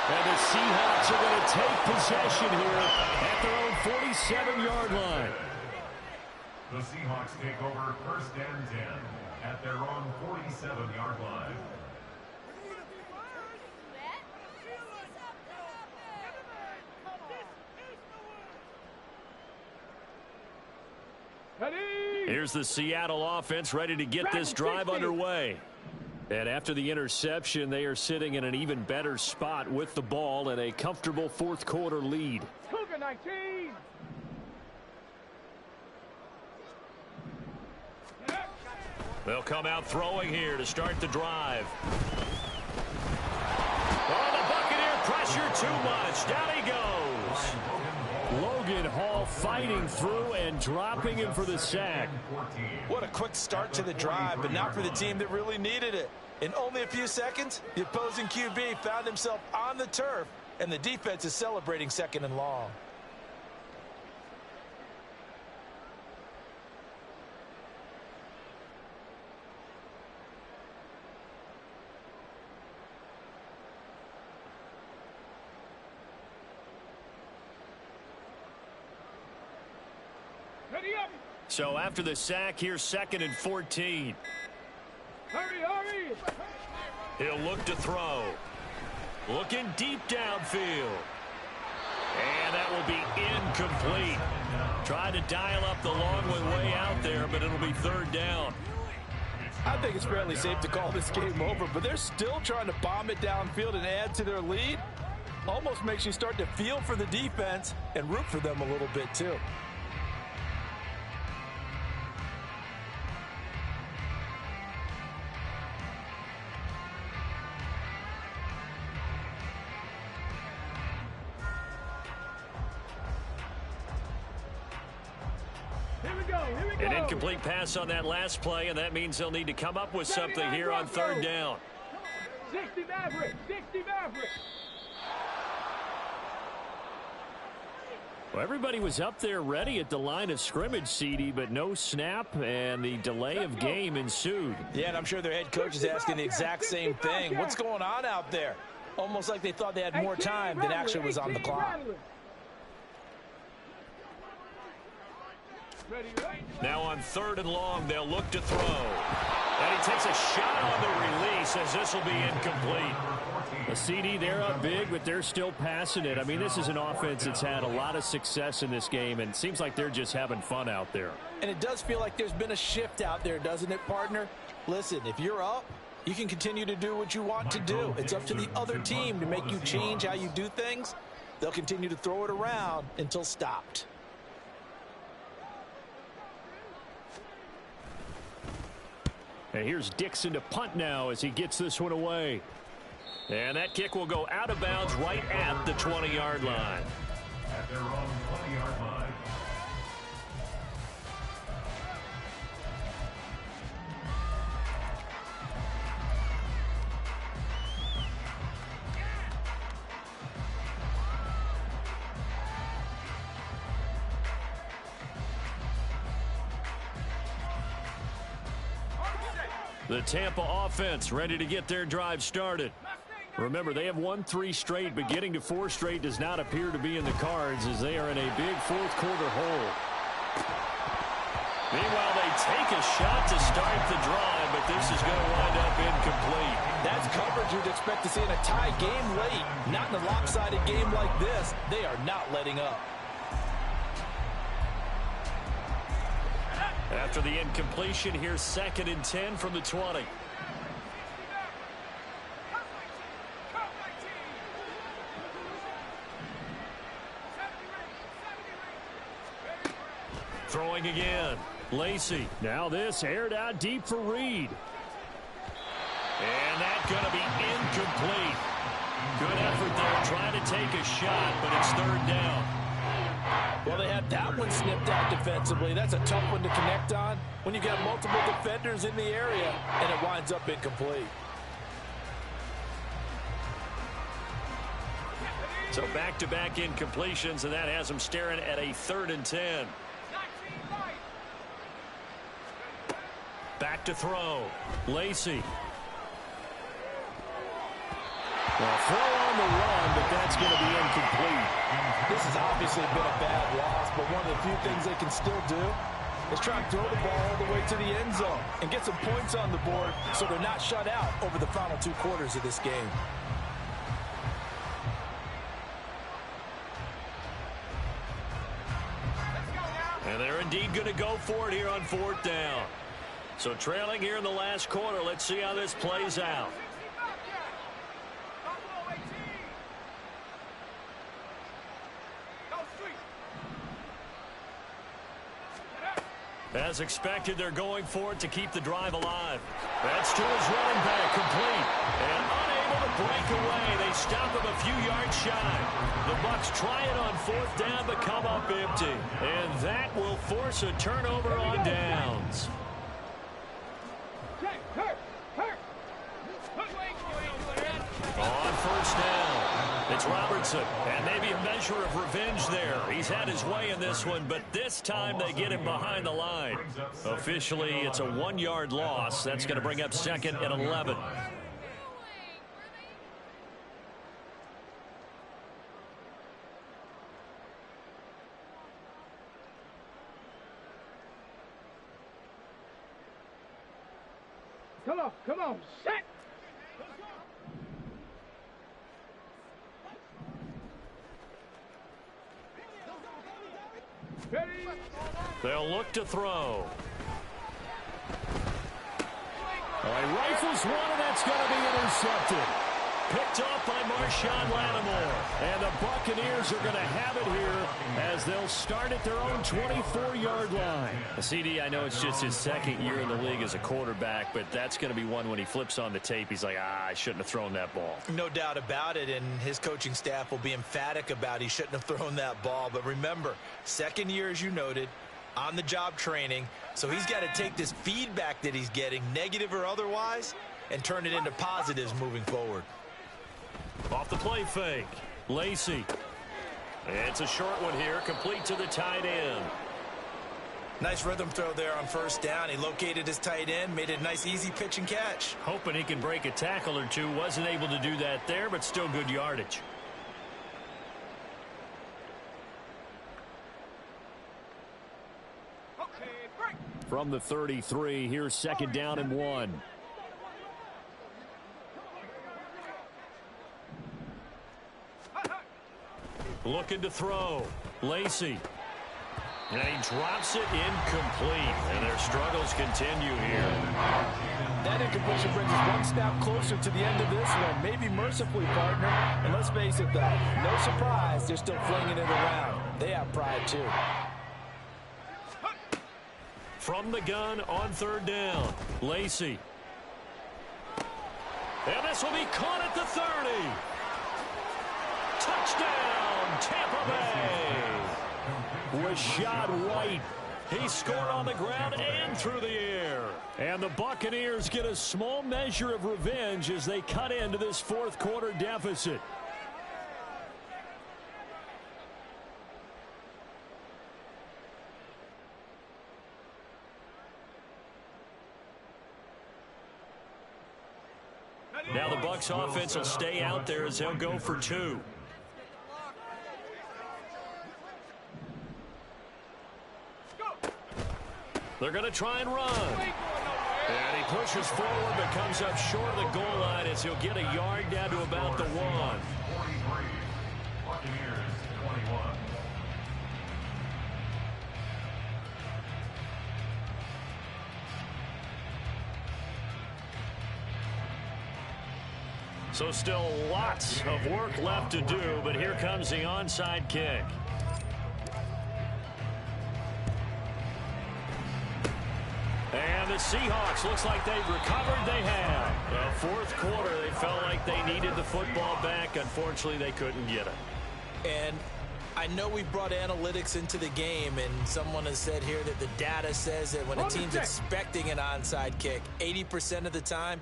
And the Seahawks are going to take possession here at their own 47-yard line. The Seahawks take over 1st and 10 at their own 47-yard line. Here's the Seattle offense ready to get this drive underway. And after the interception, they are sitting in an even better spot with the ball and a comfortable 4th quarter lead. Cougar 19. They'll come out throwing here to start the drive. Oh, the Buccaneer pressure too much. Down he goes. Logan Hall fighting through and dropping him for the sack. What a quick start to the drive, but not for the team that really needed it. In only a few seconds, the opposing QB found himself on the turf, and the defense is celebrating 2nd and long. So after the sack, here's 2nd and 14. Hurry, hurry! He'll look to throw. Looking deep downfield. And that will be incomplete. Tried to dial up the long way out there, but it'll be 3rd down. I think it's fairly safe to call this game over, but they're still trying to bomb it downfield and add to their lead. Almost makes you start to feel for the defense and root for them a little bit, too. An incomplete pass on that last play, and that means they'll need to come up with something here on 3rd down. 60 Maverick, 60 Maverick. Well, everybody was up there ready at the line of scrimmage, CD, but no snap, and the delay of game ensued. Yeah, and I'm sure their head coach is asking the exact same thing. What's going on out there? Almost like they thought they had more time than actually was on the clock. Now on 3rd and long, they'll look to throw. And he takes a shot on the release as this will be incomplete. A CD, they're up big, but they're still passing it. I mean, this is an offense that's had a lot of success in this game, and it seems like they're just having fun out there. And it does feel like there's been a shift out there, doesn't it, partner? Listen, if you're up, you can continue to do what you want to do. It's up to the other team to make you change how you do things. They'll continue to throw it around until stopped. And here's Dixon to punt now as he gets this one away. And that kick will go out of bounds right at the 20-yard line. At their own 20-yard line. The Tampa offense ready to get their drive started. Remember, they have won 3 straight, but getting to 4 straight does not appear to be in the cards as they are in a big fourth-quarter hole. Meanwhile, they take a shot to start the drive, but this is going to wind up incomplete. That's coverage you'd expect to see in a tie game late. Not in a lopsided game like this. They are not letting up. After the incompletion, here's 2nd and 10 from the 20. Throwing again. Lacey. Now this aired out deep for Reed. And that's going to be incomplete. Good effort there trying to take a shot, but it's 3rd down. Well, they had that one snipped out defensively. That's a tough one to connect on when you got multiple defenders in the area, and it winds up incomplete. So back-to-back incompletions, and that has them staring at a 3rd and 10. Back to throw. Lacey. Well, throw on the run, but that's going to be incomplete. This has obviously been a bad loss, but one of the few things they can still do is try and throw the ball all the way to the end zone and get some points on the board so they're not shut out over the final 2 quarters of this game. And they're indeed going to go for it here on 4th down. So trailing here in the last quarter, let's see how this plays out. As expected, they're going for it to keep the drive alive. That's to his running back, complete. And unable to break away. They stop him a few yards shy. The Bucs try it on 4th down, but come up empty. And that will force a turnover on downs. On 1st down, it's Robertson, and maybe a measure of revenge there. He's had his way in this one, but this time they get him behind the line. Officially, it's a 1-yard loss. That's going to bring up 2nd and 11. Come on, set! Ready? They'll look to throw. He rifles one, and that's going to be intercepted. Picked off by Marshawn Lattimore. And the Buccaneers are going to have it here as they'll start at their own 24-yard line. CD, I know it's just his 2nd year in the league as a quarterback, but that's going to be one when he flips on the tape, he's like, I shouldn't have thrown that ball. No doubt about it, and his coaching staff will be emphatic about he shouldn't have thrown that ball. But remember, 2nd year, as you noted, on-the-job training, so he's got to take this feedback that he's getting, negative or otherwise, and turn it into positives moving forward. Off the play fake. Lacey. It's a short one here, complete to the tight end. Nice rhythm throw there on 1st down. He located his tight end, made it a nice easy pitch and catch. Hoping he can break a tackle or two. Wasn't able to do that there, but still good yardage. From the 33, here's 2nd down and 1. Looking to throw. Lacey. And he drops it incomplete. And their struggles continue here. That incompletion brings us one snap closer to the end of this one. Maybe mercifully, partner. And let's face it, though, no surprise, they're still flinging it around. They have pride, too. From the gun on third down. Lacey. And this will be caught at the 30. Touchdown, Tampa Bay. Rashad White. He scored on the ground and through the air. And the Buccaneers get a small measure of revenge as they cut into this fourth quarter deficit. Now the Bucs offense will stay out there as they'll go for two. They're going to try and run. And he pushes forward but comes up short of the goal line as he'll get a yard down to about the 1. So still lots of work left to do, but here comes the onside kick. And the Seahawks, looks like they've recovered. They have. The fourth quarter, they felt like they needed the football back. Unfortunately, they couldn't get it. And I know we brought analytics into the game, and someone has said here that the data says that when a team's expecting an onside kick, 80% of the time,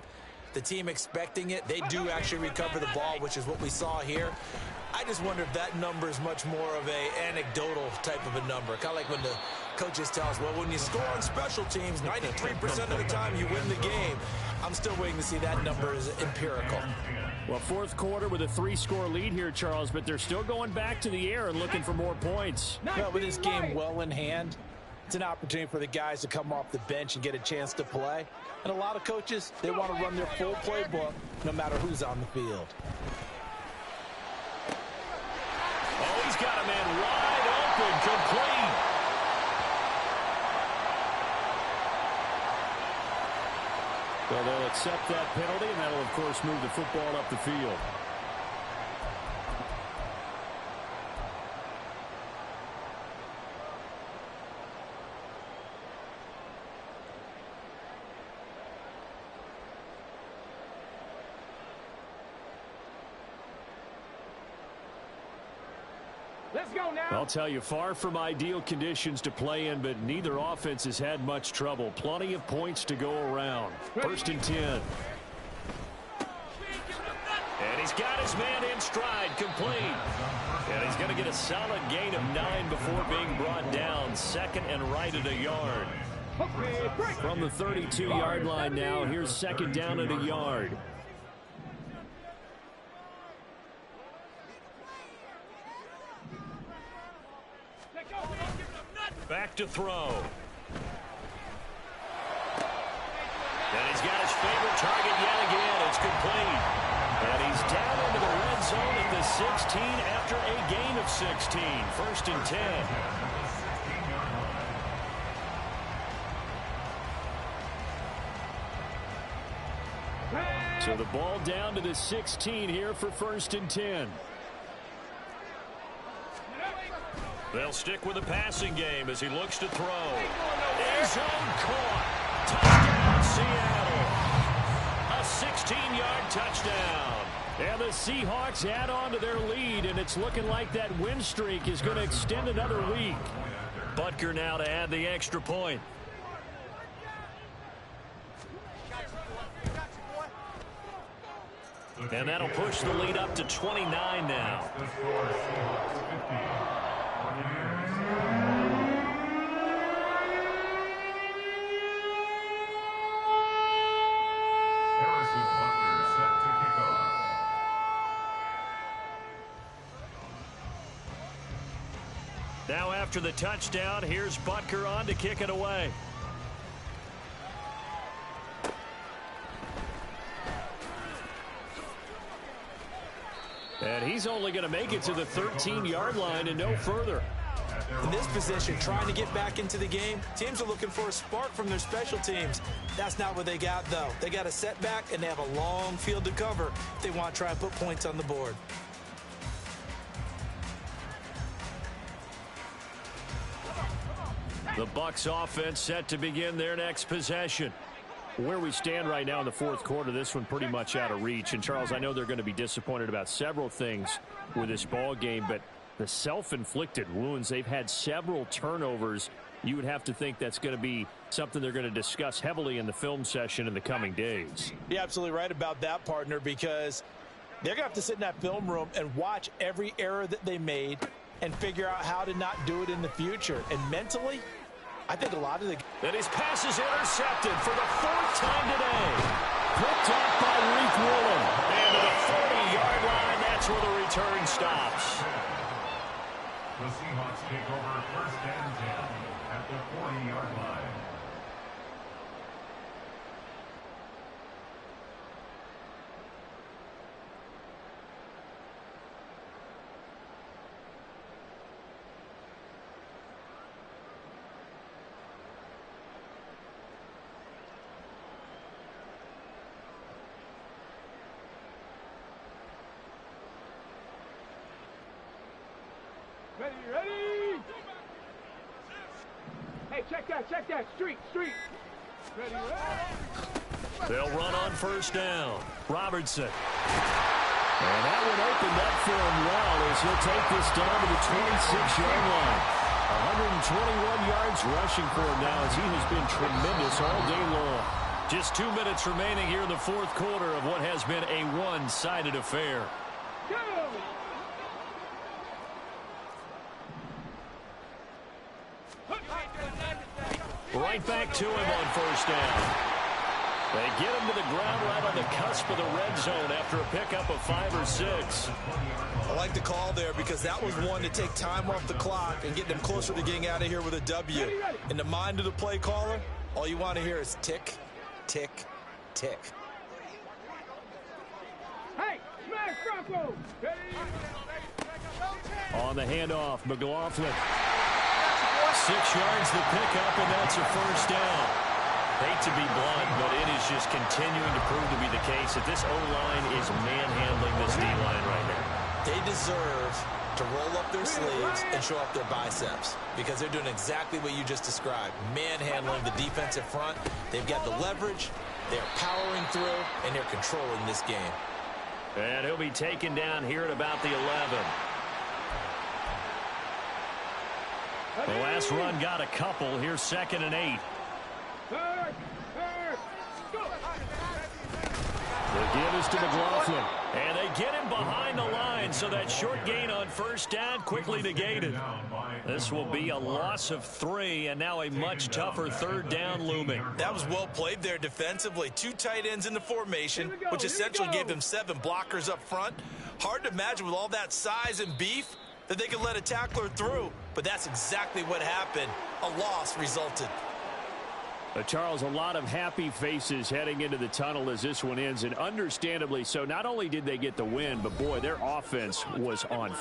the team expecting it, they do actually recover the ball, which is what we saw here. I just wonder if that number is much more of a anecdotal type of a number. Kind of like when the coaches tell us, well, when you score on special teams, 93% of the time you win the game. I'm still waiting to see that number is empirical. Well, fourth quarter with a 3-score lead here, Charles, but they're still going back to the air and looking for more points. Well, with this game well in hand, it's an opportunity for the guys to come off the bench and get a chance to play. And a lot of coaches, they want to run their full playbook no matter who's on the field. Oh, he's got a man wide open, complete. Well, they'll accept that penalty, and that'll, of course, move the football up the field. Let's go now. I'll tell you, far from ideal conditions to play in, but neither offense has had much trouble. Plenty of points to go around. First and 10. And he's got his man in stride, complete. And he's going to get a solid gain of 9 before being brought down. Second and right at a yard. From the 32-yard line now, here's second down at a yard. Back to throw. And he's got his favorite target yet again. It's complete. And he's down into the red zone at the 16 after a gain of 16. First and 10. So the ball down to the 16 here for first and 10. They'll stick with the passing game as he looks to throw. End zone caught. Touchdown, Seattle. A 16-yard touchdown. And the Seahawks add on to their lead, and it's looking like that win streak is going to extend another week. Butker now to add the extra point. And that'll push the lead up to 29 now. Now after the touchdown, here's Butker on to kick it away. And he's only going to make it to the 13-yard line and no further. In this position, trying to get back into the game, teams are looking for a spark from their special teams. That's not what they got, though. They got a setback, and they have a long field to cover if they want to try and put points on the board. The Bucs offense set to begin their next possession. Where we stand right now in the fourth quarter, this one pretty much out of reach. And, Charles, I know they're going to be disappointed about several things with this ball game, but the self-inflicted wounds, they've had several turnovers. You would have to think that's going to be something they're going to discuss heavily in the film session in the coming days. You're absolutely right about that, partner, because they're going to have to sit in that film room and watch every error that they made and figure out how to not do it in the future. And mentally, I think a lot of the... And his pass is intercepted for the fourth time today. Picked off by Reek Woolen. And to the 40-yard line, that's where the return stops. The Seahawks take over first and 10 at the 40-yard line. Ready? Hey, check that. Street. Ready? They'll run on first down. Robertson. And that one opened up for him well as he'll take this down to the 26-yard line. 121 yards rushing for him now as he has been tremendous all day long. Just 2 minutes remaining here in the fourth quarter of what has been a one-sided affair. Go! Right back to him on first down. They get him to the ground right on the cusp of the red zone after a pickup of 5 or 6. I like the call there because that was one to take time off the clock and get them closer to getting out of here with a W. In the mind of the play caller, all you want to hear is tick, tick, tick. Hey, smash Bronco! Ready? On the handoff, McLaughlin. 6 yards the pickup, and that's a first down. Hate to be blunt, but it is just continuing to prove to be the case that this O-line is manhandling this D-line right now. They deserve to roll up their sleeves and show off their biceps because they're doing exactly what you just described, manhandling the defensive front. They've got the leverage, they're powering through, and they're controlling this game. And he'll be taken down here at about the 11. The last run got a couple. Here's 2nd and 8. Third, go! The give is to McLaughlin. And they get him behind the line, so that short gain on first down quickly negated. This will be a loss of 3, and now a much tougher third down looming. That was well played there defensively. 2 tight ends in the formation, which essentially gave them 7 blockers up front. Hard to imagine with all that size and beef that they could let a tackler through, but that's exactly what happened. A loss resulted. Charles, a lot of happy faces heading into the tunnel as this one ends, and understandably so. Not only did they get the win, but boy, their offense was on